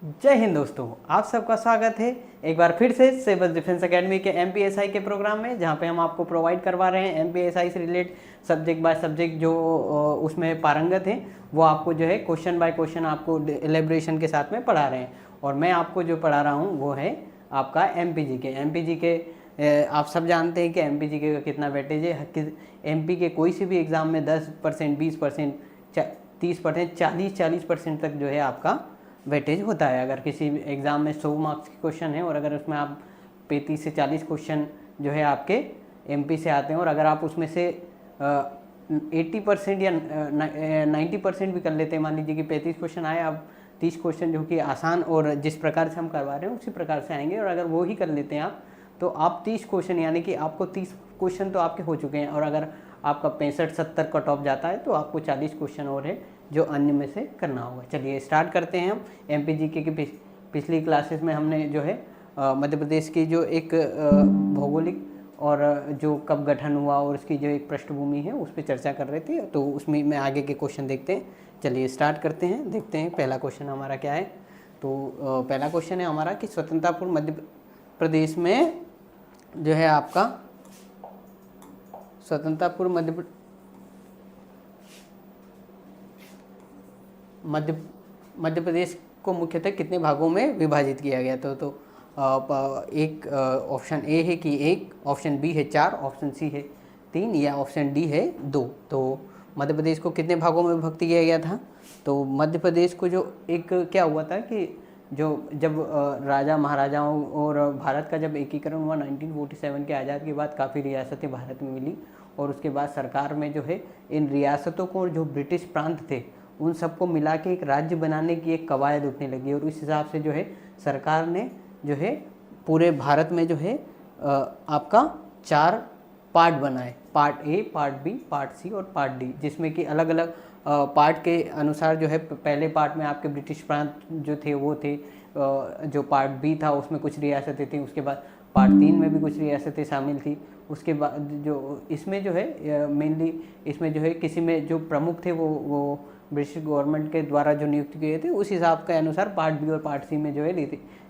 जय हिंद दोस्तों, आप सबका स्वागत है एक बार फिर से सिविल डिफेंस एकेडमी के एमपीएसआई के प्रोग्राम में, जहां पे हम आपको प्रोवाइड करवा रहे हैं एमपीएसआई से रिलेटेड सब्जेक्ट बाय सब्जेक्ट जो उसमें पारंगत हैं वो आपको जो है क्वेश्चन बाय क्वेश्चन आपको एलेब्रेशन के साथ में पढ़ा रहे हैं। और मैं आपको जो पढ़ा रहा हूँ वो है आपका एमपी के आप सब जानते हैं कि एमपी का कितना वेटेज है। एमपी के कोई सी भी एग्ज़ाम में 10%, 20%, 30%, 40% तक जो है आपका वेटेज होता है। अगर किसी एग्ज़ाम में 100 मार्क्स के क्वेश्चन है और अगर उसमें आप 35 से 40 क्वेश्चन जो है आपके एमपी से आते हैं और अगर आप उसमें से 80% या 90% भी कर लेते हैं, मान लीजिए कि 35 क्वेश्चन आए, आप 30 क्वेश्चन जो कि आसान और जिस प्रकार से हम करवा रहे हैं उसी प्रकार से आएंगे, और अगर वो ही कर लेते हैं आप तो आप 30 क्वेश्चन यानी कि आपको 30 क्वेश्चन तो आपके हो चुके हैं, और अगर आपका 65-70 कट ऑफ जाता है तो आपको 40 क्वेश्चन और है जो अन्य में से करना होगा। चलिए स्टार्ट करते हैं हम एमपीजीके की। पिछली क्लासेस में हमने जो है मध्य प्रदेश की जो एक भौगोलिक और जो कब गठन हुआ और उसकी जो एक पृष्ठभूमि है उस पर चर्चा कर रहे थे, तो उसमें मैं आगे के क्वेश्चन देखते हैं। चलिए स्टार्ट करते हैं, देखते हैं पहला क्वेश्चन हमारा क्या है। तो पहला क्वेश्चन है हमारा कि स्वतंत्रता पूर्व मध्य प्रदेश में जो है आपका स्वतंत्रता पूर्व मध्य प्रदेश को मुख्यतः कितने भागों में विभाजित किया गया। तो एक ऑप्शन ए है कि 1, ऑप्शन बी है 4, ऑप्शन सी है 3 या ऑप्शन डी है 2। तो मध्य प्रदेश को कितने भागों में विभक्त किया गया था। तो मध्य प्रदेश को जो एक क्या हुआ था कि जब राजा महाराजाओं और भारत का जब एकीकरण हुआ 1947 के आज़ाद के बाद, काफ़ी रियासतें भारत में मिली और उसके बाद सरकार में जो है इन रियासतों को जो ब्रिटिश प्रांत थे उन सबको मिला के एक राज्य बनाने की एक कवायद उठने लगी, और इस हिसाब से जो है सरकार ने जो है पूरे भारत में जो है आपका 4 पार्ट बनाए, part A, part B, part C और पार्ट डी, जिसमें कि अलग अलग पार्ट के अनुसार जो है पहले पार्ट में आपके ब्रिटिश प्रांत जो थे वो थे, जो पार्ट बी था उसमें कुछ रियासतें थी, उसके बाद पार्ट 3 में भी कुछ रियासतें शामिल थी, उसके बाद जो इसमें जो है मेनली इसमें जो है किसी में जो प्रमुख थे वो ब्रिटिश गवर्नमेंट के द्वारा जो नियुक्त किए थे उस हिसाब के अनुसार पार्ट बी और पार्ट सी में जो है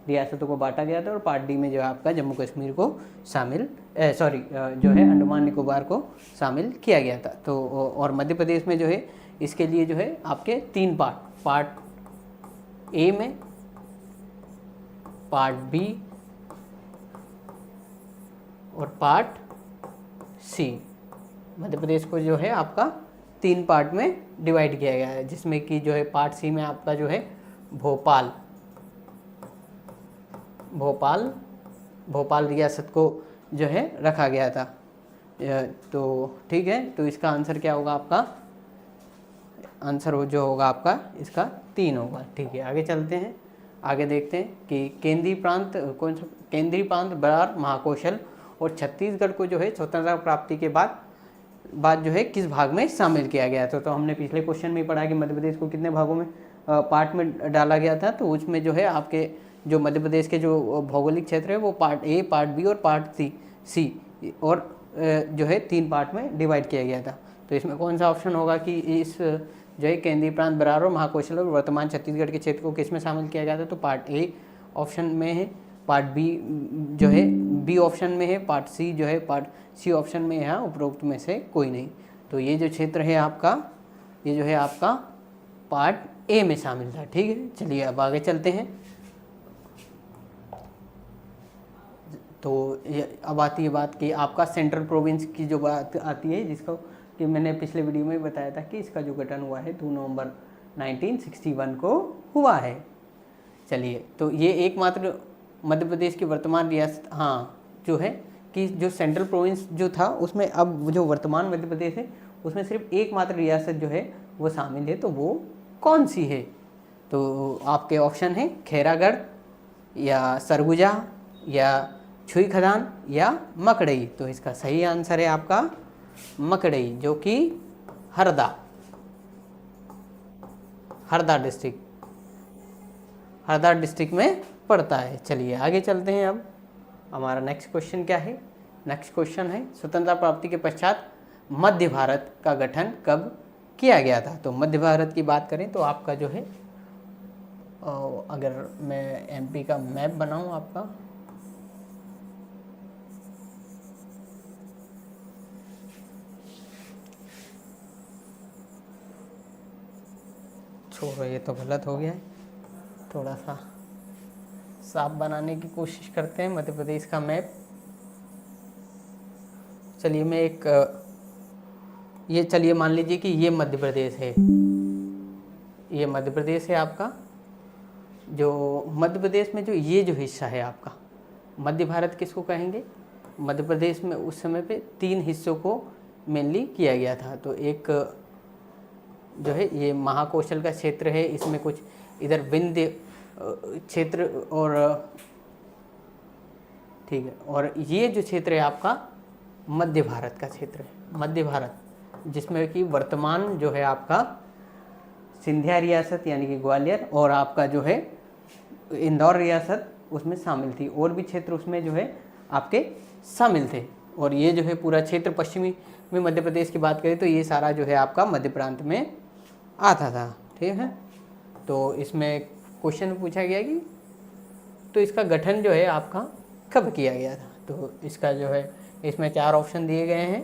रियासतों को बांटा गया था, और पार्ट डी में जो है आपका जम्मू कश्मीर को शामिल जो है अंडमान निकोबार को शामिल किया गया था। तो और मध्य प्रदेश में जो है इसके लिए जो है आपके 3 पार्ट ए में, पार्ट बी और पार्ट सी, मध्य प्रदेश को जो है आपका 3 पार्ट में डिवाइड किया गया है, जिसमें कि जो है पार्ट सी में आपका जो है भोपाल रियासत को जो है रखा गया था। तो ठीक है, तो इसका आंसर क्या होगा, आपका आंसर जो होगा आपका इसका 3 होगा। ठीक है, आगे चलते हैं, आगे देखते हैं कि केंद्रीय प्रांत बरार, महाकौशल और छत्तीसगढ़ को जो है स्वतंत्रता प्राप्ति के बाद जो है किस भाग में शामिल किया गया था। तो हमने पिछले क्वेश्चन में पढ़ा कि मध्य प्रदेश को कितने भागों में पार्ट में डाला गया था। तो उसमें जो है आपके जो मध्य प्रदेश के जो भौगोलिक क्षेत्र है वो पार्ट ए, पार्ट बी और पार्ट सी और जो है 3 पार्ट में डिवाइड किया गया था। तो इसमें कौन सा ऑप्शन होगा कि इस जो है केंद्रीय प्रांत बरार और महाकौशल और वर्तमान छत्तीसगढ़ के क्षेत्र को किस में शामिल किया गया था। तो पार्ट ए ऑप्शन में है, पार्ट बी जो है बी ऑप्शन में है, पार्ट सी जो है पार्ट सी ऑप्शन में है, उपरोक्त में से कोई नहीं। तो ये जो क्षेत्र है आपका, ये जो है आपका पार्ट ए में शामिल था। ठीक है, चलिए अब आगे चलते हैं। तो अब आती है बात कि आपका सेंट्रल प्रोविंस की जो बात आती है, जिसको कि मैंने पिछले वीडियो में बताया था कि इसका जो गठन हुआ है 2 नवंबर 1961 को हुआ है। चलिए, तो ये एकमात्र मध्य प्रदेश की वर्तमान रियासत जो है कि जो सेंट्रल प्रोविंस जो था उसमें अब जो वर्तमान मध्य प्रदेश है उसमें सिर्फ एकमात्र रियासत जो है वो शामिल है। तो वो कौन सी है। तो आपके ऑप्शन है खैरागढ़ या सरगुजा या छुई खदान या मकड़ई। तो इसका सही आंसर है आपका मकड़ई, जो कि हरदा डिस्ट्रिक्ट में पड़ता है। चलिए आगे चलते हैं। अब हमारा नेक्स्ट क्वेश्चन क्या है। नेक्स्ट क्वेश्चन है स्वतंत्रता प्राप्ति के पश्चात मध्य भारत का गठन कब किया गया था। तो मध्य भारत की बात करें तो आपका जो है अगर मैं एमपी का मैप बनाऊं आपका, छोड़ो ये तो गलत हो गया है, थोड़ा सा साफ बनाने की कोशिश करते हैं मध्य प्रदेश का मैप। चलिए मैं एक ये चलिए मान लीजिए कि ये मध्य प्रदेश है, ये मध्य प्रदेश है आपका। जो मध्य प्रदेश में जो ये जो हिस्सा है आपका, मध्य भारत किसको कहेंगे? मध्य प्रदेश में उस समय पे 3 हिस्सों को मेनली किया गया था। तो एक जो है ये महाकौशल का क्षेत्र है, इसमें कुछ इधर विंध्य क्षेत्र और ठीक है, और ये जो क्षेत्र है आपका मध्य भारत का क्षेत्र है, मध्य भारत, जिसमें कि वर्तमान जो है आपका सिंधिया रियासत यानी कि ग्वालियर और आपका जो है इंदौर रियासत उसमें शामिल थी, और भी क्षेत्र उसमें जो है आपके शामिल थे। और ये जो है पूरा क्षेत्र पश्चिमी में मध्य प्रदेश की बात करें तो ये सारा जो है आपका मध्य प्रांत में आता था, ठीक है। तो इसमें क्वेश्चन पूछा गया कि तो इसका गठन जो है आपका कब किया गया था? तो इसका जो है इसमें 4 ऑप्शन दिए गए हैं।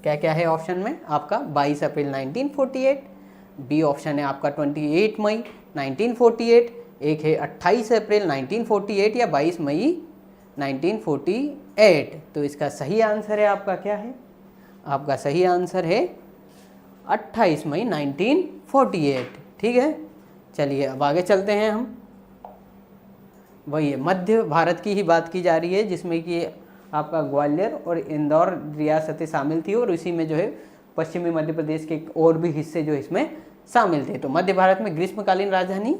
क्या क्या है ऑप्शन में आपका? 22 अप्रैल 1948, बी ऑप्शन है आपका 28 मई 1948, एक है 28 अप्रैल 1948 या 22 मई 1948। तो इसका सही आंसर है आपका क्या है? आपका सही आंसर है 28 मई 1948, ठीक है। चलिए अब आगे चलते हैं हम। वही है, मध्य भारत की ही बात की जा रही है, जिसमें कि आपका ग्वालियर और इंदौर रियासतें शामिल थी, और इसी में जो है पश्चिमी मध्य प्रदेश के और भी हिस्से जो इसमें शामिल थे। तो मध्य भारत में ग्रीष्मकालीन राजधानी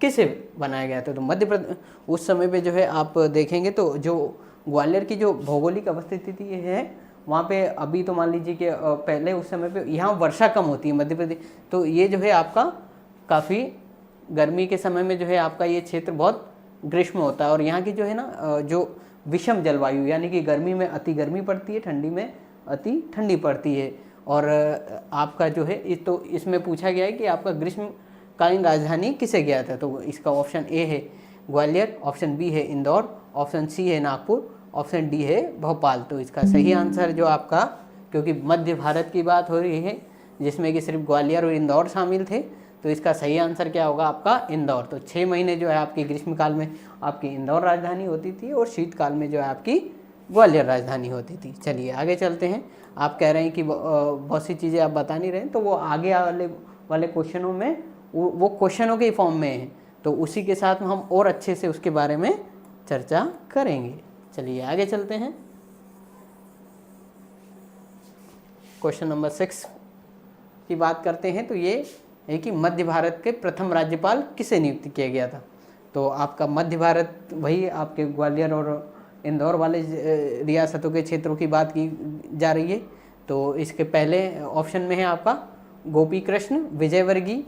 किसे बनाया गया था? तो मध्य प्रदेश उस समय पे जो है आप देखेंगे तो जो ग्वालियर की जो भौगोलिक अवस्थिति है वहाँ पे, अभी तो मान लीजिए कि पहले उस समय पे यहाँ वर्षा कम होती है मध्य प्रदेश, तो ये जो है आपका काफ़ी गर्मी के समय में जो है आपका ये क्षेत्र बहुत ग्रीष्म होता है, और यहाँ की जो है ना जो विषम जलवायु, यानी कि गर्मी में अति गर्मी पड़ती है, ठंडी में अति ठंडी पड़ती है। और आपका जो है तो इसमें पूछा गया है कि आपका ग्रीष्मकालीन राजधानी किसे गया था? तो इसका ऑप्शन ए है ग्वालियर, ऑप्शन बी है इंदौर, ऑप्शन सी है नागपुर, ऑप्शन डी है भोपाल। तो इसका सही आंसर जो आपका, क्योंकि मध्य भारत की बात हो रही है जिसमें कि सिर्फ ग्वालियर और इंदौर शामिल थे, तो इसका सही आंसर क्या होगा आपका? इंदौर। तो 6 महीने जो है आपकी ग्रीष्मकाल में आपकी इंदौर राजधानी होती थी, और शीतकाल में जो है आपकी ग्वालियर राजधानी होती थी। चलिए आगे चलते हैं। आप कह रहे हैं कि बहुत सी चीज़ें आप बता नहीं रहे हैं, तो वो आगे वाले क्वेश्चनों में वो क्वेश्चनों के फॉर्म में है, तो उसी के साथ हम और अच्छे से उसके बारे में चर्चा करेंगे। चलिए आगे चलते हैं। क्वेश्चन नंबर 6 की बात करते हैं। तो ये है कि मध्य भारत के प्रथम राज्यपाल किसे नियुक्त किया गया था? तो आपका मध्य भारत वही आपके ग्वालियर और इंदौर वाले रियासतों के क्षेत्रों की बात की जा रही है। तो इसके पहले ऑप्शन में है आपका गोपी कृष्ण विजयवर्गीय,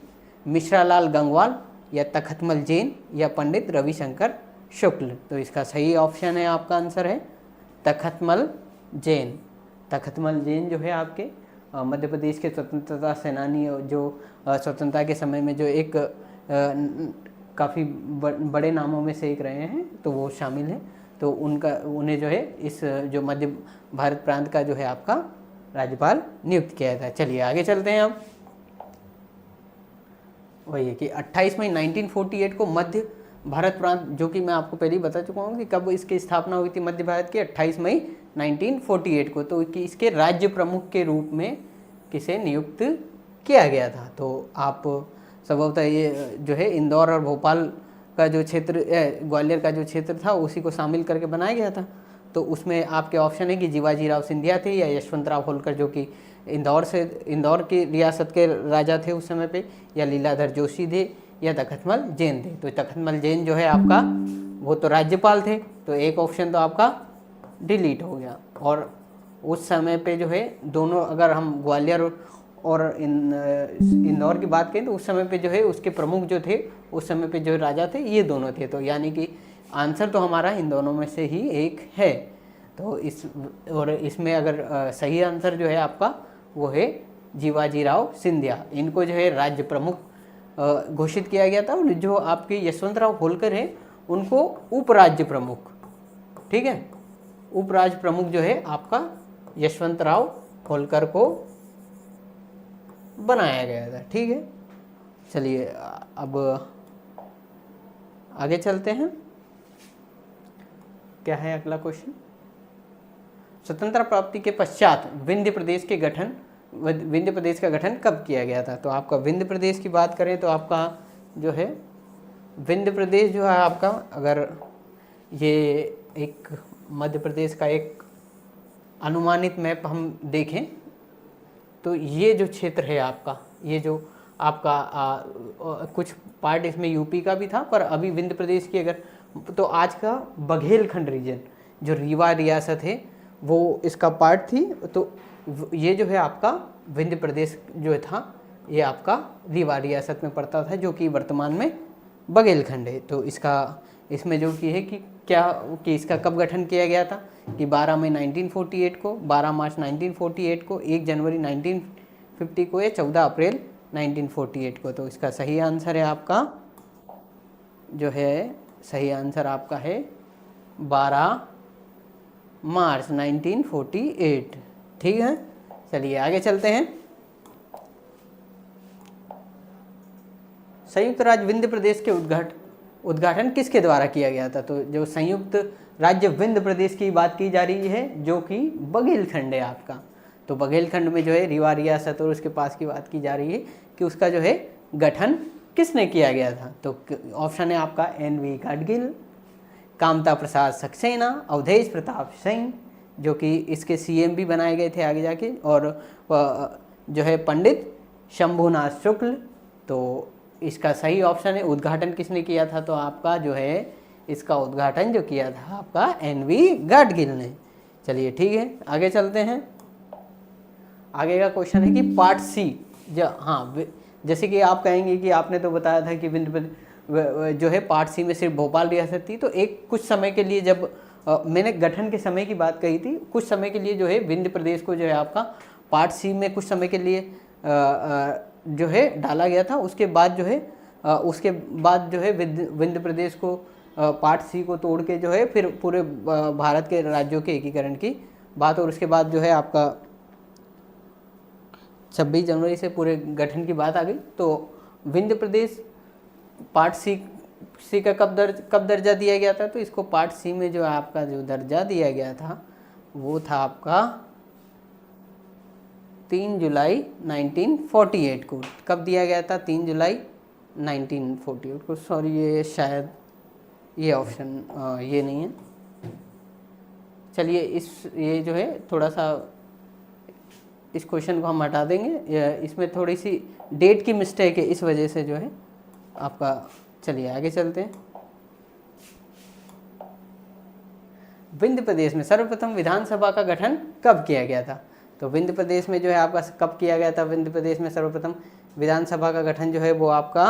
मिश्रालाल गंगवाल, या तखतमल जैन, या पंडित रविशंकर शुक्ल। तो इसका सही ऑप्शन है, आपका आंसर है तखतमल जैन। तखतमल जैन जो है आपके मध्य प्रदेश के स्वतंत्रता सेनानी, जो स्वतंत्रता के समय में जो एक काफ़ी बड़े नामों में से एक रहे हैं, तो वो शामिल हैं। तो उन्हें जो है इस जो मध्य भारत प्रांत का जो है आपका राज्यपाल नियुक्त किया था। चलिए आगे चलते हैं अब। वही है कि 28 मई 1948 को मध्य भारत प्रांत, जो कि मैं आपको पहले ही बता चुका हूँ कि कब इसकी स्थापना हुई थी मध्य भारत की, 28 मई 1948 को। तो कि इसके राज्य प्रमुख के रूप में किसे नियुक्त किया गया था? तो आप संभवतः ये जो है इंदौर और भोपाल का जो क्षेत्र, ग्वालियर का जो क्षेत्र था, उसी को शामिल करके बनाया गया था। तो उसमें आपके ऑप्शन है कि जीवाजीराव सिंधिया थे, या यशवंतराव होलकर जो कि इंदौर की रियासत के राजा थे उस समय पे, या लीलाधर जोशी थे, या तखतमल जैन थे। तो तखतमल जैन जो है आपका वो तो राज्यपाल थे, तो एक ऑप्शन तो आपका डिलीट हो गया। और उस समय पे जो है दोनों, अगर हम ग्वालियर और इंदौर की बात करें तो उस समय पे जो है उसके प्रमुख जो थे उस समय पे जो राजा थे ये दोनों थे। तो यानी कि आंसर तो हमारा इन दोनों में से ही एक है। तो इसमें अगर सही आंसर जो है आपका वो है जीवाजीराव सिंधिया। इनको जो है राज्य प्रमुख घोषित किया गया था, और जो आपके यशवंतराव होलकर है उनको उपराज्य प्रमुख, ठीक है, उपराज्य प्रमुख जो है आपका यशवंतराव होलकर को बनाया गया था, ठीक है। चलिए अब आगे चलते हैं, क्या है अगला क्वेश्चन। स्वतंत्रता प्राप्ति के पश्चात विंध्य प्रदेश का गठन कब किया गया था। तो आपका विंध्य प्रदेश की बात करें तो आपका जो है विंध्य प्रदेश जो है आपका, अगर ये एक मध्य प्रदेश का एक अनुमानित मैप हम देखें तो ये जो क्षेत्र है आपका, ये जो आपका कुछ पार्ट इसमें यूपी का भी था, पर अभी विंध्य प्रदेश की अगर तो आज का बघेलखंड रीजन जो रीवा रियासत है वो इसका पार्ट थी। तो ये जो है आपका विंध्य प्रदेश जो था ये आपका रीवा रियासत में पड़ता था, जो कि वर्तमान में बघेलखंड है। तो इसमें जो कि है कि इसका कब गठन किया गया था कि 12 मई 1948 को, 12 मार्च 1948 को, 1 जनवरी 1950 को या 14 अप्रैल 1948 को। तो इसका सही आंसर है आपका जो है, सही आंसर आपका है 12 मार्च 1948, ठीक है। चलिए आगे चलते हैं। संयुक्त राज्य विंध्य प्रदेश के उद्घाटन किसके द्वारा किया गया था। तो जो संयुक्त राज्य विंध्य प्रदेश की बात की जा रही है जो कि बघेलखंड है आपका, तो बघेलखंड में जो है रीवा रियासत और उसके पास की बात की जा रही है कि उसका जो है गठन किसने किया गया था। तो ऑप्शन है आपका NV गाडगिल, कामता प्रसाद सक्सेना, अवधेश प्रताप सिंह जो कि इसके CM भी बनाए गए थे आगे जाके, और जो है पंडित शंभुनाथ शुक्ल। तो इसका सही ऑप्शन है उद्घाटन किसने किया था, तो आपका जो है इसका उद्घाटन जो किया था आपका NV गाडगिल ने। चलिए ठीक है आगे चलते हैं। आगे का क्वेश्चन है कि पार्ट C जैसे कि आप कहेंगे कि आपने तो बताया था कि जो है पार्ट C में सिर्फ भोपाल रियासत थी, तो एक कुछ समय के लिए जब मैंने गठन के समय की बात कही थी, कुछ समय के लिए जो है विंध्य प्रदेश को जो है आपका पार्ट C में कुछ समय के लिए जो है डाला गया था। उसके बाद जो है विंध्य प्रदेश को पार्ट C को तोड़ के जो है फिर पूरे भारत के राज्यों के एकीकरण की बात, और उसके बाद जो है आपका 26 जनवरी से पूरे गठन की बात आ गई। तो विंध्य प्रदेश पार्ट C का कब दर्जा दिया गया था, तो इसको पार्ट C में जो आपका जो दर्जा दिया गया था वो था आपका 3 जुलाई 1948 को। कब दिया गया था, 3 जुलाई 1948 को। सॉरी ये शायद ये ऑप्शन ये नहीं है। चलिए ये जो है थोड़ा सा इस क्वेश्चन को हम हटा देंगे, इसमें थोड़ी सी डेट की मिस्टेक है, इस वजह से जो है आपका। चलिए आगे चलते हैं। विंध्य प्रदेश में सर्वप्रथम विधानसभा का गठन कब किया गया था। तो विंध्य प्रदेश में जो है आपका कब किया गया था, विंध्य प्रदेश में सर्वप्रथम विधानसभा का गठन जो है वो आपका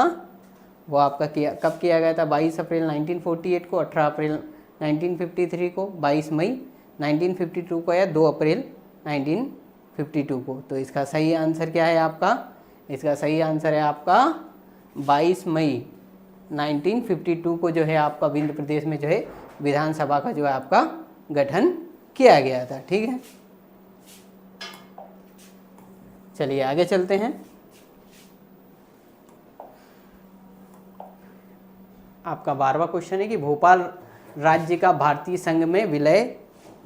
कब किया गया था, 22 अप्रैल 1948 को, 18 अप्रैल 1953 को, 22 मई 1952 को या 2 अप्रैल 1952 को। तो इसका सही आंसर क्या है आपका, इसका सही आंसर है आपका 22 मई 1952 को जो है आपका विंध्य प्रदेश में जो है विधानसभा का जो है आपका गठन किया गया था। ठीक है, चलिए आगे चलते हैं। आपका 12वां क्वेश्चन है कि भोपाल राज्य का भारतीय संघ में विलय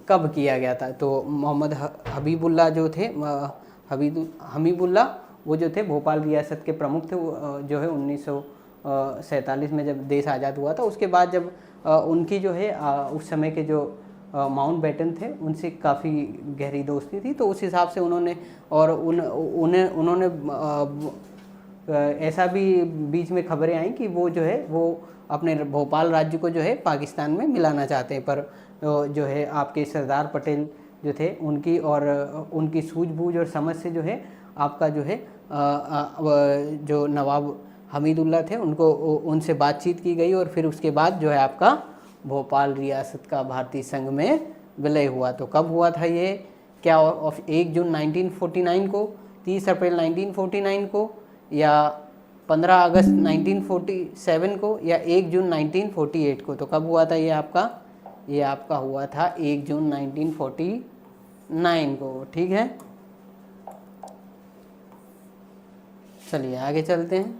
कब किया गया था। तो मोहम्मद हबीबुल्ला जो थे, हमीबुल्ला वो जो थे भोपाल रियासत के प्रमुख थे, जो है 1947 में जब देश आज़ाद हुआ था, उसके बाद जब उनकी जो है उस समय के जो माउंट बैटन थे उनसे काफ़ी गहरी दोस्ती थी, तो उस हिसाब से उन्होंने ऐसा भी बीच में खबरें आई कि वो जो है वो अपने भोपाल राज्य को जो है पाकिस्तान में मिलाना चाहते हैं, पर जो है आपके सरदार पटेल जो थे उनकी और उनकी सूझबूझ और समझ से जो है आपका जो है जो नवाब हमीदुल्ला थे उनसे बातचीत की गई और फिर उसके बाद जो है आपका भोपाल रियासत का भारतीय संघ में विलय हुआ। तो कब हुआ था ये, क्या 1 जून 1949 को, 30 अप्रैल 1949 को, या 15 अगस्त 1947 को या 1 जून 1948 को। तो कब हुआ था ये आपका हुआ था 1 जून 1949 को। ठीक है, चलिए आगे चलते हैं।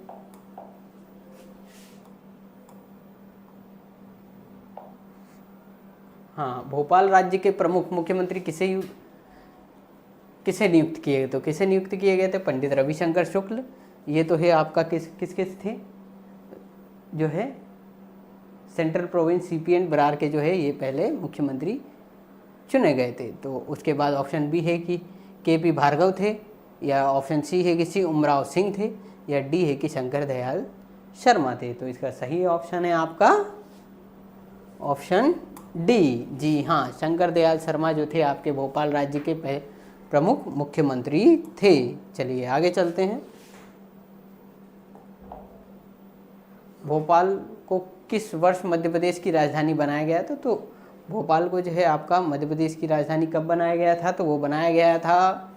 हाँ, भोपाल राज्य के प्रमुख मुख्यमंत्री किसे नियुक्त किए गए? तो किसे नियुक्त किए गए थे? पंडित रविशंकर शुक्ल। ये तो है आपका किस थे, जो है सेंट्रल प्रोविंस सीपीएन बरार के जो है ये पहले मुख्यमंत्री चुने गए थे। तो उसके बाद ऑप्शन बी है कि केपी भार्गव थे, या ऑप्शन सी है कि सी उमराव सिंह थे, या डी है कि शंकर दयाल शर्मा थे। तो इसका सही ऑप्शन है आपका ऑप्शन डी। जी हाँ, शंकर दयाल शर्मा जो थे आपके भोपाल राज्य के प्रमुख मुख्यमंत्री थे। चलिए आगे चलते हैं। भोपाल को किस वर्ष मध्य प्रदेश की राजधानी बनाया गया था? तो भोपाल को जो है आपका मध्य प्रदेश की राजधानी कब बनाया गया था? तो वो बनाया गया था,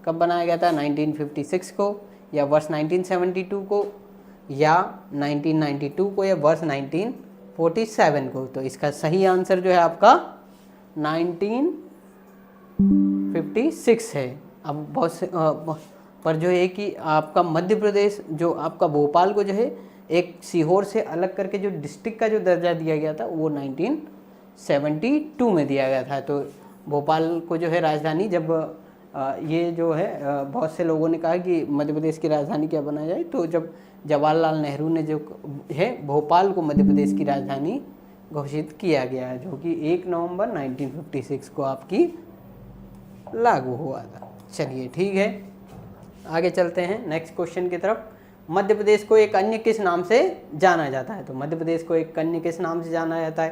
कब बनाया गया था? 1956 को, या वर्ष 1972 को, या 1992 को, या वर्ष 1947 को। तो इसका सही आंसर जो है आपका 1956 है। अब बहुत से पर जो है कि आपका मध्य प्रदेश जो आपका भोपाल को जो है एक सीहोर से अलग करके जो डिस्ट्रिक्ट का जो दर्जा दिया गया था वो 1972 में दिया गया था। तो भोपाल को जो है राजधानी जब ये जो है बहुत से लोगों ने कहा कि मध्य प्रदेश की राजधानी क्या बनाया जाए, तो जब जवाहरलाल नेहरू ने जो है भोपाल को मध्य प्रदेश की राजधानी घोषित किया गया, जो कि 1 नवंबर 1956 को आपकी लागू हुआ था। चलिए ठीक है, आगे चलते हैं नेक्स्ट क्वेश्चन की तरफ। मध्य प्रदेश को एक अन्य किस नाम से जाना जाता है? तो मध्य प्रदेश को एक अन्य किस नाम से जाना जाता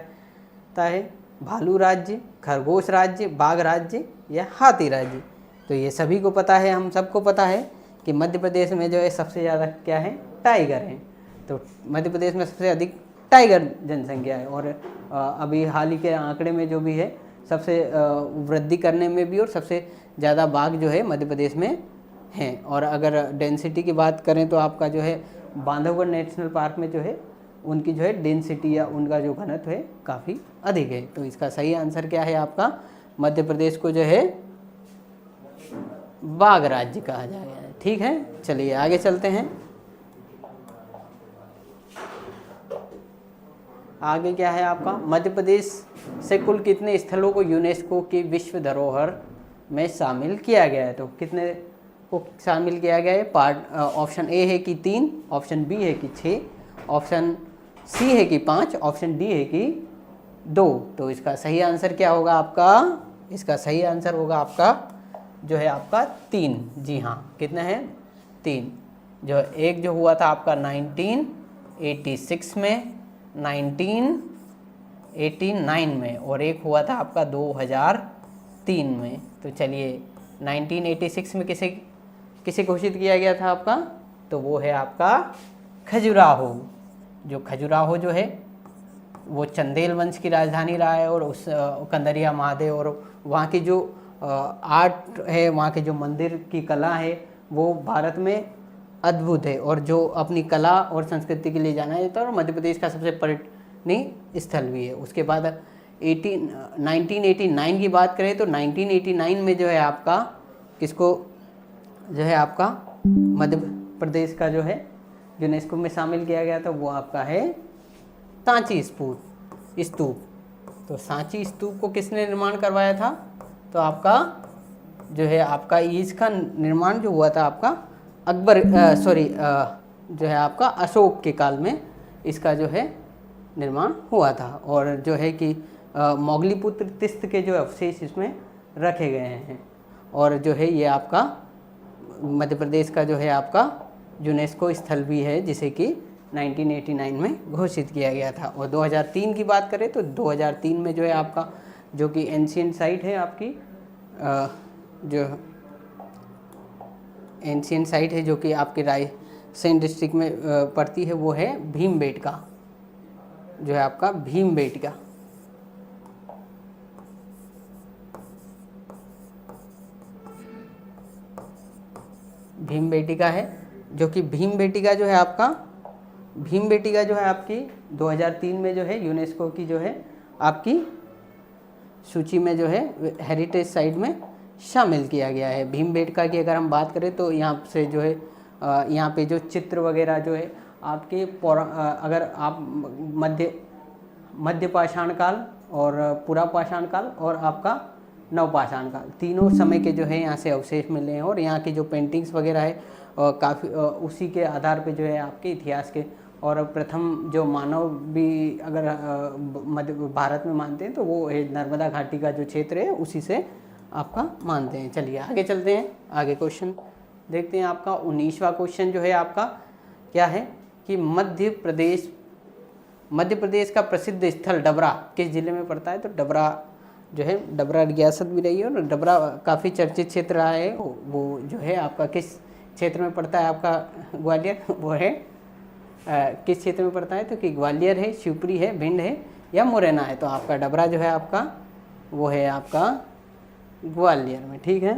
है? भालू राज्य, खरगोश राज्य, बाघ राज्य, या हाथी राज्य। तो ये सभी को पता है, हम सबको पता है कि मध्य प्रदेश में जो है सबसे ज़्यादा क्या है? टाइगर हैं। तो मध्य प्रदेश में सबसे अधिक टाइगर जनसंख्या है, और अभी हाल ही के आंकड़े में जो भी है सबसे वृद्धि करने में भी और सबसे ज़्यादा बाघ जो है मध्य प्रदेश में हैं। और अगर डेंसिटी की बात करें तो आपका जो है बांधवगढ़ नेशनल पार्क में जो है उनकी जो है डेंसिटी या उनका जो घनत्व है काफ़ी अधिक है। तो इसका सही आंसर क्या है आपका? मध्य प्रदेश को जो है बाघ राज्य कहा जाएगा। ठीक है, चलिए आगे चलते हैं। आगे क्या है आपका? मध्य प्रदेश से कुल कितने स्थलों को यूनेस्को की विश्व धरोहर में शामिल किया गया है? तो कितने को शामिल किया गया है? ऑप्शन ए है कि 3, ऑप्शन बी है कि 6, ऑप्शन सी है कि 5, ऑप्शन डी है कि 2। तो इसका सही आंसर क्या होगा आपका? इसका सही आंसर होगा आपका जो है आपका 3। जी हाँ, कितने हैं? 3। जो एक जो हुआ था आपका 1986 में, 1989 में, और एक हुआ था आपका 2003 में। तो चलिए 1986 में किसे घोषित किया गया था आपका? तो वो है आपका खजुराहो। जो खजुराहो जो है वो चंदेल वंश की राजधानी रहा है, और उस कंदरिया महादेव और वहाँ की जो आर्ट है, वहाँ के जो मंदिर की कला है वो भारत में अद्भुत है, और जो अपनी कला और संस्कृति के लिए जाना जाता है, और मध्य प्रदेश का सबसे पर्यटनीय स्थल भी है। उसके बाद 1989 की बात करें तो 1989 में जो है आपका किसको जो है आपका मध्य प्रदेश का जो है यूनेस्को में शामिल किया गया था, वो आपका है सांची स्तूप। तो सांची स्तूप को किसने निर्माण करवाया था? तो आपका जो है आपका इसका निर्माण जो हुआ था आपका जो है आपका अशोक के काल में इसका जो है निर्माण हुआ था, और जो है कि मोगलीपुत्र तीर्थ के जो अवशेष इसमें रखे गए हैं, और जो है ये आपका मध्य प्रदेश का जो है आपका यूनेस्को स्थल भी है, जिसे कि 1989 में घोषित किया गया था। और 2003 की बात करें तो 2003 में जो है आपका जो कि एंशिएंट साइट है आपकी जो एंशिएंट साइट है जो कि आपके रायसेन डिस्ट्रिक्ट में पड़ती है, वो है भीमबेटका, जो है आपका भीमबेटका। भीमबेटका है जो कि भीम बेटिका जो है आपका, भीम बेटिका जो है आपकी 2003 में जो है यूनेस्को की जो है आपकी सूची में जो है हेरिटेज साइट में शामिल किया गया है। भीमबेटका की अगर हम बात करें तो यहाँ से जो है यहाँ पे जो चित्र वगैरह जो है आपके अगर आप मध्य पाषाण काल और पुरा पाषाण काल और आपका नवपाषाण काल, तीनों समय के जो है यहाँ से अवशेष मिले हैं। और यहाँ की जो पेंटिंग्स वगैरह है काफ़ी उसी के आधार पे जो है आपके इतिहास के, और प्रथम जो मानव भी अगर मध्य भारत में मानते हैं तो वो है नर्मदा घाटी का जो क्षेत्र है उसी से आपका मानते हैं। चलिए आगे चलते हैं, आगे क्वेश्चन देखते हैं। आपका 19वां क्वेश्चन जो है आपका क्या है कि मध्य प्रदेश का प्रसिद्ध स्थल डबरा किस जिले में पड़ता है? तो डबरा जो है, डबरा रियासत भी रही है और डबरा काफ़ी चर्चित क्षेत्र रहा है। वो जो है आपका किस क्षेत्र में पड़ता है? आपका ग्वालियर, वो है किस क्षेत्र में पड़ता है? तो कि ग्वालियर है, शिवपुरी है, भिंड है या मुरैना है? तो आपका डबरा जो है आपका वो है आपका ग्वालियर में, ठीक है,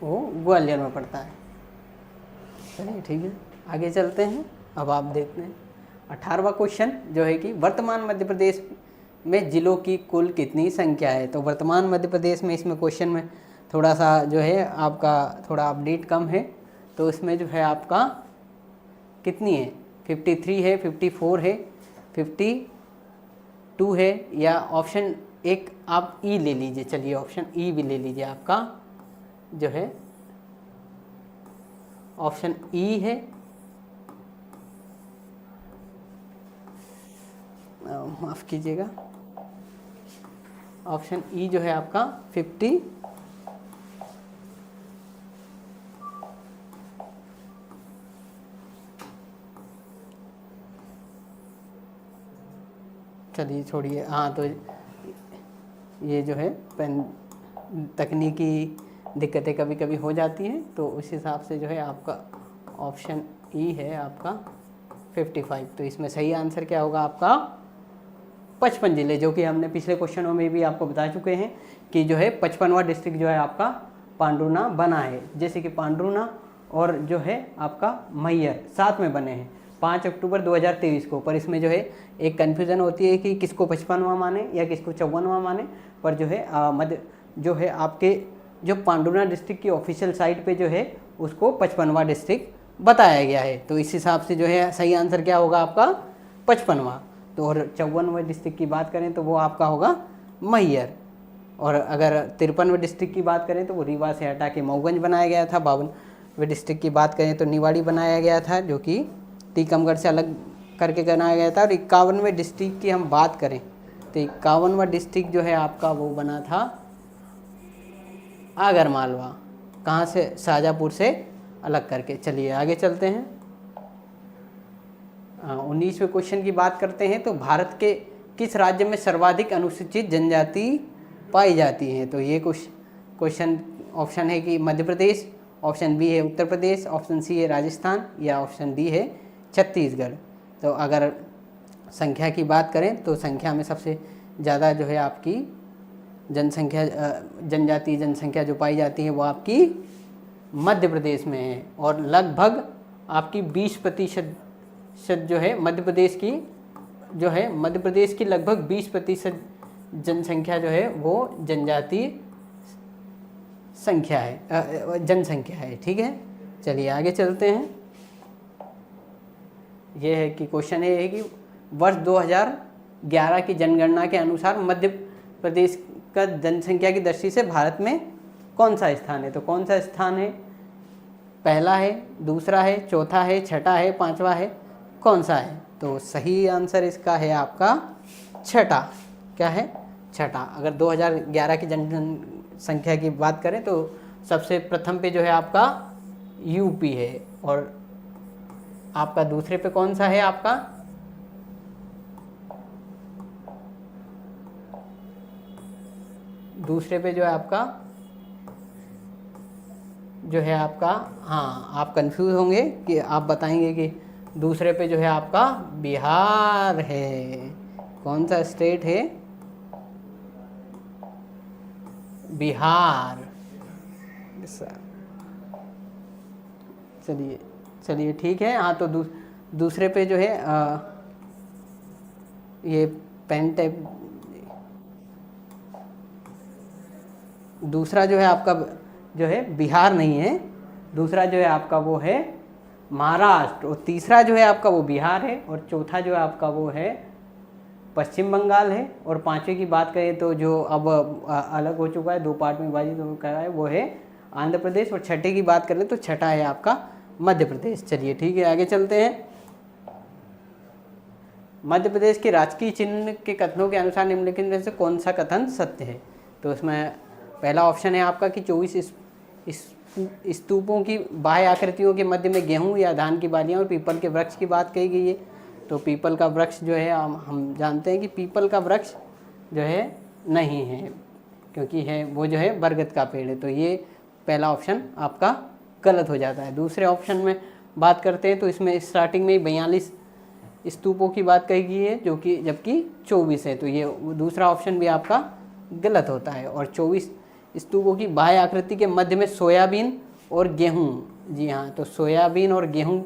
वो ग्वालियर में पड़ता है। चलिए ठीक है, आगे चलते हैं। अब आप देखते हैं 18वां क्वेश्चन जो है कि वर्तमान मध्य प्रदेश में जिलों की कुल कितनी संख्या है? तो वर्तमान मध्य प्रदेश में, इसमें क्वेश्चन में थोड़ा सा जो है आपका थोड़ा अपडेट कम है, तो इसमें जो है आपका कितनी है? 53 है, 54 है, 52 है, या ऑप्शन एक आप ई ले लीजिए। चलिए ऑप्शन ई भी ले लीजिए, आपका जो है ऑप्शन ई है, माफ़ कीजिएगा, ऑप्शन ई जो है आपका 50 चलिए छोड़िए, हाँ तो ये जो है पेन तकनीकी दिक्कतें कभी कभी हो जाती हैं, तो उस हिसाब से जो है आपका ऑप्शन ई है आपका 55। तो इसमें सही आंसर क्या होगा आपका? 55 जिले, जो कि हमने पिछले क्वेश्चनों में भी आपको बता चुके हैं कि जो है 55वां डिस्ट्रिक्ट जो है आपका पांडुना बना है। जैसे कि पांडुना और जो है आपका मैहर साथ में बने हैं 5 अक्टूबर 2023 को। पर इसमें जो है एक कन्फ्यूज़न होती है कि किसको 55वां माने या किसको 54वां माने। पर जो है मध्य जो है आपके जो पांडुना डिस्ट्रिक्ट की ऑफिशियल साइट पे जो है उसको 55वां डिस्ट्रिक्ट बताया गया है। तो इस हिसाब से जो है सही आंसर क्या होगा आपका? 55वां। तो और 54वें डिस्ट्रिक्ट की बात करें तो वो आपका होगा मैहर। और अगर 53वें डिस्ट्रिक्ट की बात करें तो वो रीवा से हटा के मऊगंज बनाया गया था। 52वें डिस्ट्रिक्ट की बात करें तो निवाड़ी बनाया गया था, जो कि टीकमगढ़ से अलग करके बनाया गया था। और 51वें डिस्ट्रिक्ट की हम बात करें तो 51वां डिस्ट्रिक्ट जो है आपका वो बना था आगर मालवा, कहाँ से? शाहजहाँपुर से अलग करके। चलिए आगे चलते हैं। 19वें क्वेश्चन की बात करते हैं तो भारत के किस राज्य में सर्वाधिक अनुसूचित जनजाति पाई जाती है? तो ये क्वेश्चन ऑप्शन है कि मध्य प्रदेश, ऑप्शन बी है उत्तर प्रदेश, ऑप्शन सी है राजस्थान, या ऑप्शन डी है छत्तीसगढ़। तो अगर संख्या की बात करें तो संख्या में सबसे ज़्यादा जो है आपकी जनजातीय जनसंख्या जो पाई जाती है वो आपकी मध्य प्रदेश में है। और लगभग आपकी 20% जो है मध्य प्रदेश की लगभग 20% जनसंख्या जो है वो जनजातीय संख्या है, जनसंख्या है, ठीक है। चलिए आगे चलते हैं। ये है कि क्वेश्चन है कि वर्ष 2011 की जनगणना के अनुसार मध्य प्रदेश का जनसंख्या की दृष्टि से भारत में कौन सा स्थान है? तो कौन सा स्थान है? पहला है, दूसरा है, चौथा है, छठा है, पांचवा है, कौन सा है? तो सही आंसर इसका है आपका छठा। क्या है? छठा। अगर 2011 की जनसंख्या की बात करें तो सबसे प्रथम पे जो है आपका यूपी है, और आपका दूसरे पे कौन सा है? आपका दूसरे पे जो है आपका हाँ, आप कंफ्यूज होंगे कि आप बताएंगे कि दूसरे पे जो है आपका बिहार है। कौन सा स्टेट है? बिहार। चलिए चलिए ठीक है। हाँ तो दूसरे पे जो है ये पेन टाइप, दूसरा जो है आपका जो है बिहार नहीं है, दूसरा जो है आपका वो है महाराष्ट्र, और तीसरा जो है आपका वो बिहार है, और चौथा जो है आपका वो है पश्चिम बंगाल है, और पांचवे की बात करें तो जो अब अलग हो चुका है, 2 पार्ट में विभाजित हो गया है, वो है आंध्र प्रदेश, और छठे की बात करें तो छठा है आपका मध्य प्रदेश। चलिए ठीक है, आगे चलते हैं। मध्य प्रदेश के राजकीय चिन्ह के कथनों के अनुसार निम्नलिखित में से कौन सा कथन सत्य है? तो इसमें पहला ऑप्शन है आपका कि 24 स्तूपों की बाह्य आकृतियों के मध्य में गेहूं या धान की बालियां और पीपल के वृक्ष की बात कही गई है। तो पीपल का वृक्ष जो है हम जानते हैं कि पीपल का वृक्ष जो है नहीं है, क्योंकि है वो जो है बरगद का पेड़ है। तो ये पहला ऑप्शन आपका गलत हो जाता है। दूसरे ऑप्शन में बात करते हैं तो इसमें स्टार्टिंग में 42 स्तूपों की बात कही गई है, जो कि जबकि 24 है, तो ये दूसरा ऑप्शन भी आपका गलत होता है। और 24 स्तूपों की बाह्य आकृति के मध्य में सोयाबीन और गेहूं, जी हाँ, तो सोयाबीन और गेहूं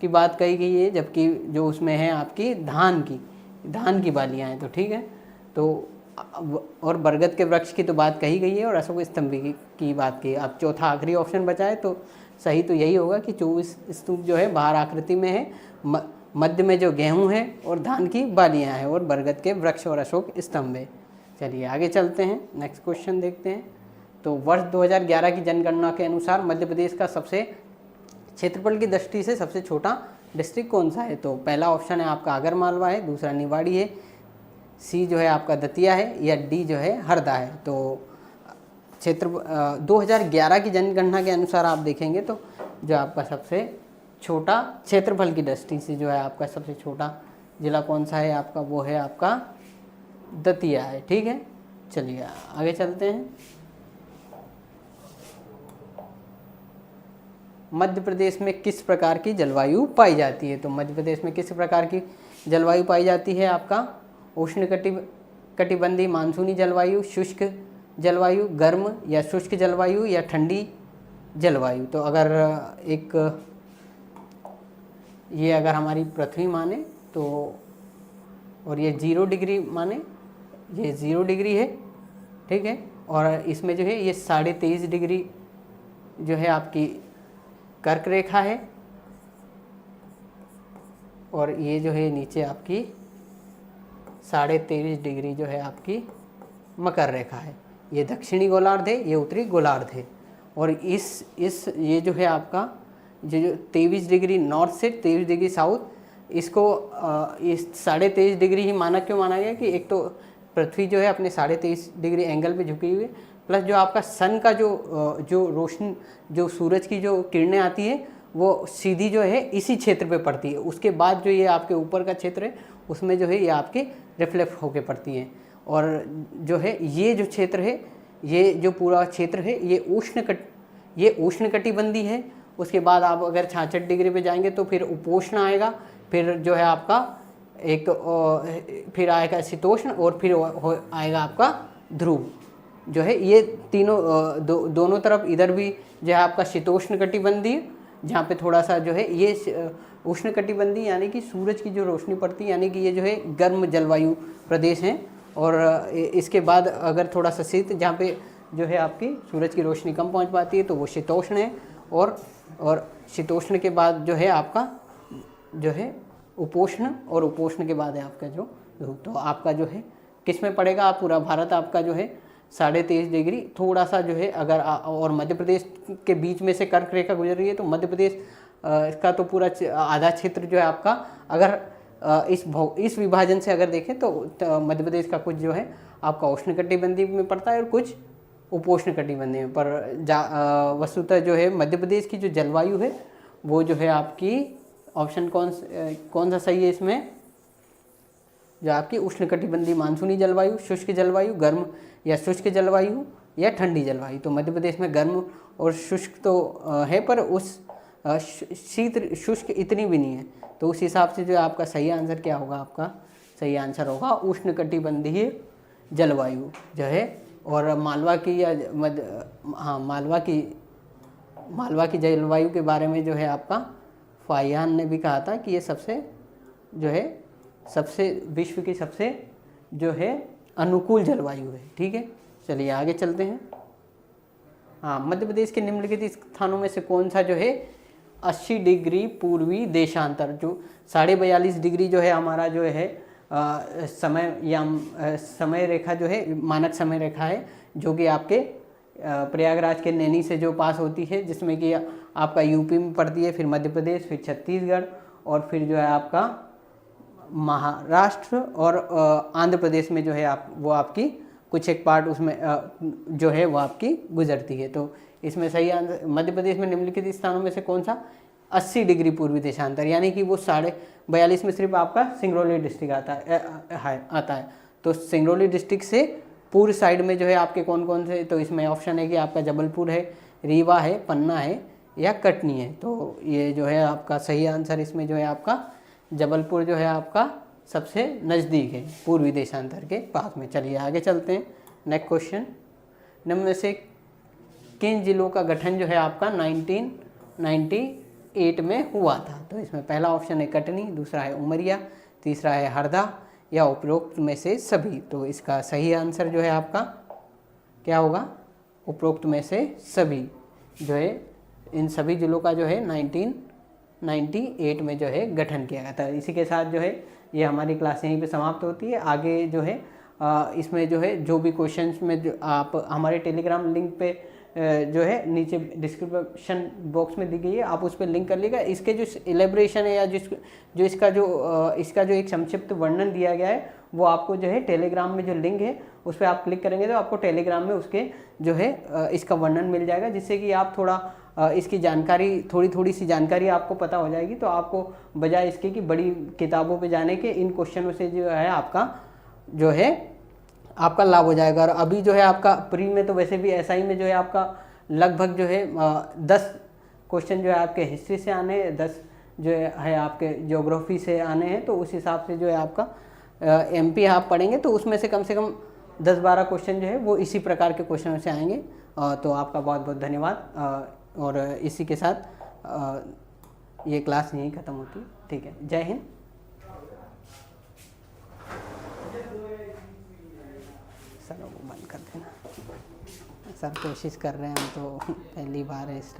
की बात कही गई है, जबकि जो उसमें है आपकी धान की बालियां हैं। तो ठीक है, तो और बरगद के वृक्ष की तो बात कही गई है, और अशोक स्तंभ की बात की। अब चौथा आखिरी ऑप्शन बचा है, तो सही तो यही होगा कि 24 स्तूप जो है बाहर आकृति में है, मध्य में जो गेहूं है और धान की बालियां हैं, और बरगद के वृक्ष और अशोक स्तंभ है। चलिए आगे चलते हैं, नेक्स्ट क्वेश्चन देखते हैं। तो वर्ष 2011 की जनगणना के अनुसार मध्य प्रदेश का सबसे क्षेत्रफल की दृष्टि से सबसे छोटा डिस्ट्रिक्ट कौन सा है? तो पहला ऑप्शन है आपका आगर मालवा है, दूसरा निवाड़ी है, सी जो है आपका दतिया है, या डी जो है हरदा है। तो 2011 की जनगणना के अनुसार आप देखेंगे तो जो आपका सबसे छोटा क्षेत्रफल की दृष्टि से जो है आपका सबसे छोटा जिला कौन सा है आपका, वो है आपका दतिया है। ठीक है, चलिए आगे चलते हैं। मध्य प्रदेश में किस प्रकार की जलवायु पाई जाती है? तो मध्य प्रदेश में किस प्रकार की जलवायु पाई जाती है? आपका उष्णकटिबंधीय मानसूनी जलवायु, शुष्क जलवायु, गर्म या शुष्क जलवायु, या ठंडी जलवायु। तो अगर ये अगर हमारी पृथ्वी माने तो, और ये 0 डिग्री माने, ये 0 डिग्री है, ठीक है, और इसमें जो है ये 23.5 डिग्री जो है आपकी कर्क रेखा है, और ये जो है नीचे आपकी 23.5 डिग्री जो है आपकी मकर रेखा है। ये दक्षिणी गोलार्ध है, ये उत्तरी गोलार्ध है, और इस ये जो है आपका जो 23 डिग्री नॉर्थ से 23 डिग्री साउथ, इसको इस 23.5 डिग्री ही क्यों माना गया कि एक तो पृथ्वी जो है अपने 23.5 डिग्री एंगल पे झुकी हुई है, प्लस जो आपका सन का जो रोशनी, जो सूरज की जो किरणें आती है वो सीधी जो है इसी क्षेत्र पे पड़ती है। उसके बाद जो ये आपके ऊपर का क्षेत्र है उसमें जो है ये आपके रिफ्लेक्ट होके पड़ती हैं, और जो है ये जो क्षेत्र है, ये जो पूरा क्षेत्र है ये उष्णकटिबंधीय है। उसके बाद आप अगर 66 डिग्री पे जाएंगे तो फिर उपोष्ण आएगा, फिर जो है आपका फिर आएगा शीतोष्ण, और फिर आएगा आपका ध्रुव। जो है ये तीनों दोनों तरफ, इधर भी जो है आपका शीतोष्ण कटिबंधीय, जहाँ पे थोड़ा सा जो है ये उष्ण कटिबंधीय यानी कि सूरज की जो रोशनी पड़ती है, यानी कि ये जो है गर्म जलवायु प्रदेश हैं। और इसके बाद अगर थोड़ा सा शीत, जहाँ पे जो है आपकी सूरज की रोशनी कम पहुँच पाती है, तो वो शीतोष्ण है। और शीतोष्ण के बाद जो है आपका जो है उपोष्ण, और उपोष्ण के बाद है आपका जो ध्रुव। तो आपका जो है किस में पड़ेगा? आप पूरा भारत आपका जो है 23.5 डिग्री, थोड़ा सा जो है अगर और मध्य प्रदेश के बीच में से कर्क रेखा गुजर रही है, तो मध्य प्रदेश का तो पूरा आधा क्षेत्र जो है आपका, अगर इस विभाजन से अगर देखें तो मध्य प्रदेश का कुछ जो है आपका उष्णकटिबंधीय में पड़ता है और कुछ उपोष्ण कटिबंधीय में। पर वस्तुतः जो है मध्य प्रदेश की जो जलवायु है वो जो है आपकी ऑप्शन कौन सा सही है इसमें? जो आपकी उष्णकटिबंधीय मानसूनी जलवायु, शुष्क जलवायु, गर्म या शुष्क जलवायु, या ठंडी जलवायु। तो मध्य प्रदेश में गर्म और शुष्क तो है, पर उस शीत शुष्क इतनी भी नहीं है। तो उस हिसाब से जो आपका सही आंसर क्या होगा? आपका सही आंसर होगा उष्णकटिबंधीय जलवायु जो है। और मालवा की या मालवा की मालवा की जलवायु के बारे में जो है आपका फाहियान ने भी कहा था कि ये सबसे विश्व की सबसे जो है अनुकूल जलवायु है। ठीक है, चलिए आगे चलते हैं। हाँ, मध्य प्रदेश के निम्नलिखित स्थानों में से कौन सा जो है 80 डिग्री पूर्वी देशांतर, जो 42.5 डिग्री जो है हमारा जो है समय रेखा जो है मानक समय रेखा है, जो कि आपके प्रयागराज के नैनी से जो पास होती है, जिसमें कि आपका यूपी में पड़ती है, फिर मध्य प्रदेश, फिर छत्तीसगढ़ और फिर जो है आपका महाराष्ट्र और आंध्र प्रदेश में जो है वो आपकी कुछ एक पार्ट उसमें जो है वो आपकी गुजरती है। तो इसमें सही आंसर मध्य प्रदेश में निम्नलिखित स्थानों में से कौन सा 80 डिग्री पूर्वी देशांतर, यानी कि वो 42.5 में सिर्फ आपका सिंगरौली डिस्ट्रिक्ट आता है। तो सिंगरौली डिस्ट्रिक्ट से पूर्व साइड में जो है आपके कौन कौन से, तो इसमें ऑप्शन है कि आपका जबलपुर है, रीवा है, पन्ना है या कटनी है। तो ये जो है आपका सही आंसर इसमें जो है आपका जबलपुर जो है आपका सबसे नज़दीक है पूर्वी देशांतर के पास में। चलिए आगे चलते हैं। नेक्स्ट क्वेश्चन, निम्न में से किन जिलों का गठन जो है आपका 1998 में हुआ था? तो इसमें पहला ऑप्शन है कटनी, दूसरा है उमरिया, तीसरा है हरदा या उपरोक्त में से सभी। तो इसका सही आंसर जो है आपका क्या होगा? उपरोक्त में से सभी जो है, इन सभी जिलों का जो है 1998 में जो है गठन किया गया था। इसी के साथ जो है ये हमारी क्लास यहीं पे समाप्त होती है। आगे जो है इसमें जो है जो भी क्वेश्चंस में जो आप हमारे टेलीग्राम लिंक पे जो है नीचे डिस्क्रिप्शन बॉक्स में दी गई है, आप उस पर लिंक कर लीजिएगा। इसके जो एलेब्रेशन है या जो इसका जो एक संक्षिप्त वर्णन दिया गया है, वो आपको जो है टेलीग्राम में जो लिंक है उस पर आप क्लिक करेंगे तो आपको टेलीग्राम में उसके जो है इसका वर्णन मिल जाएगा, जिससे कि आप थोड़ा इसकी जानकारी थोड़ी सी जानकारी आपको पता हो जाएगी। तो आपको बजाय इसके कि बड़ी किताबों पे जाने के इन क्वेश्चनों से जो है आपका लाभ हो जाएगा। और अभी जो है आपका प्री में तो वैसे भी एसआई में जो है आपका लगभग जो है 10 क्वेश्चन जो है आपके हिस्ट्री से आने हैं, 10 जो है आपके ज्योग्राफी से आने हैं। तो उस हिसाब से जो है आपका एमपी आप पढ़ेंगे तो उसमें से कम 10-12 क्वेश्चन जो है वो इसी प्रकार के क्वेश्चनों से आएंगे। तो आपका बहुत बहुत धन्यवाद। और इसी के साथ ये क्लास यहीं ख़त्म होती है। ठीक है, जय हिंद। सर वो बंद कर देना सर, कोशिश कर रहे हैं हम तो पहली बार है स्टार्ट।